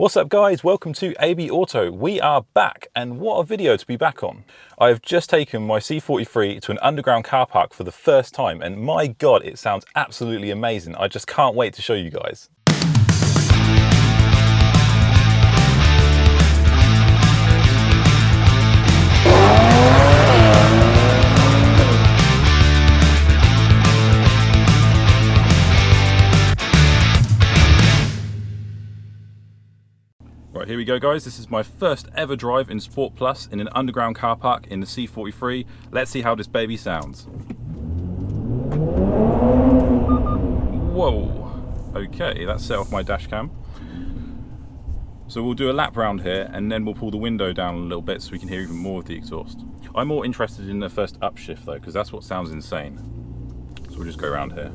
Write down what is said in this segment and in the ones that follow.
What's up guys, welcome to AB Auto. We are back, and what a video to be back on. I've just taken my C43 to an underground car park for the first time, and my god, it sounds absolutely amazing. I just can't wait to show you guys. Right, here we go guys, this is my first ever drive in Sport Plus in an underground car park in the C43. Let's see how this baby sounds. Whoa, okay, that's set off my dash cam. So we'll do a lap round here and then we'll pull the window down a little bit so we can hear even more of the exhaust. I'm more interested in the first upshift though, because that's what sounds insane. So we'll just go around here.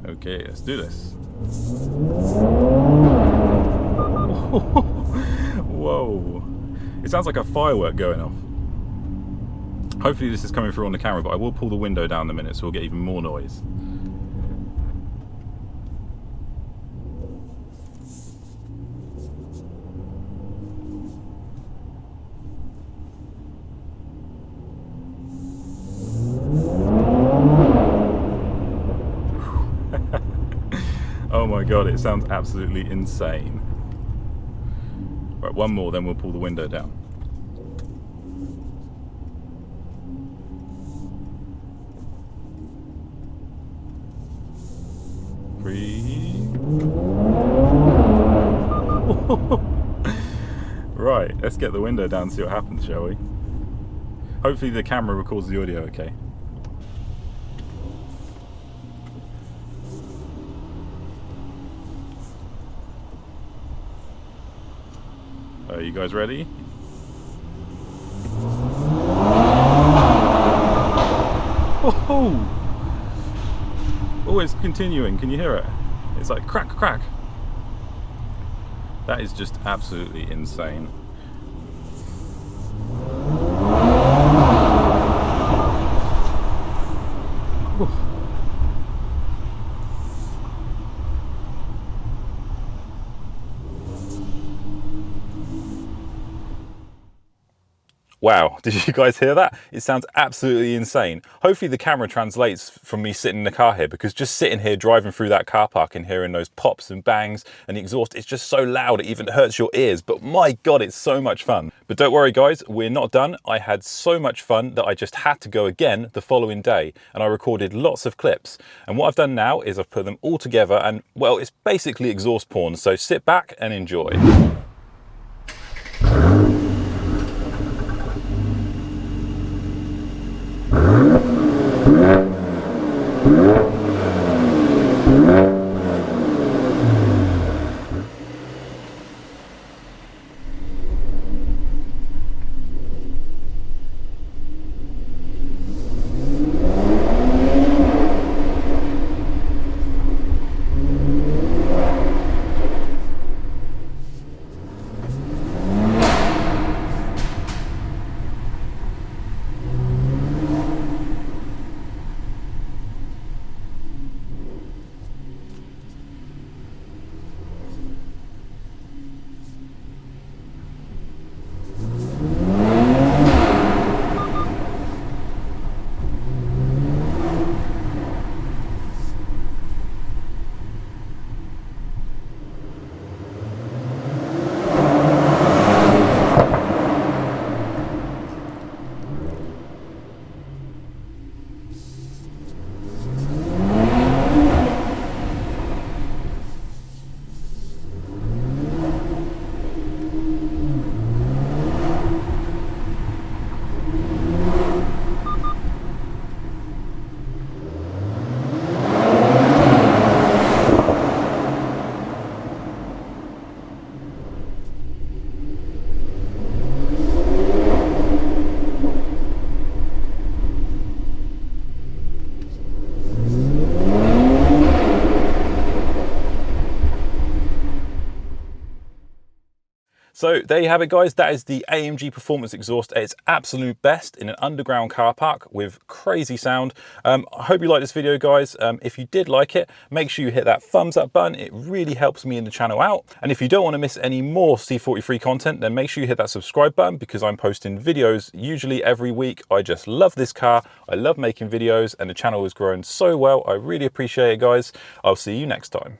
Okay, let's do this. Whoa. It sounds like a firework going off. Hopefully this is coming through on the camera, but I will pull the window down in a minute so we'll get even more noise. Oh my god, it sounds absolutely insane. Right, one more, then we'll pull the window down. Breathe. Right, let's get the window down and see what happens, shall we? Hopefully the camera records the audio okay. Are you guys ready? Oh, oh, it's continuing. Can you hear it? It's like crack, crack. That is just absolutely insane. Wow, did you guys hear that? It sounds absolutely insane. Hopefully the camera translates from me sitting in the car here, because just sitting here driving through that car park and hearing those pops and bangs and the exhaust, it's just so loud it even hurts your ears. But my god, it's so much fun. But don't worry guys, we're not done. I had so much fun that I just had to go again the following day, and I recorded lots of clips. And what I've done now is I've put them all together, and well, it's basically exhaust porn, so sit back and enjoy. So there you have it, guys. That is the AMG Performance Exhaust at its absolute best in an underground car park with crazy sound. I hope you like this video, guys. If you did like it, make sure you hit that thumbs up button. It really helps me in the channel out. And if you don't want to miss any more C43 content, then make sure you hit that subscribe button, because I'm posting videos usually every week. I just love this car. I love making videos, and the channel has grown so well. I really appreciate it, guys. I'll see you next time.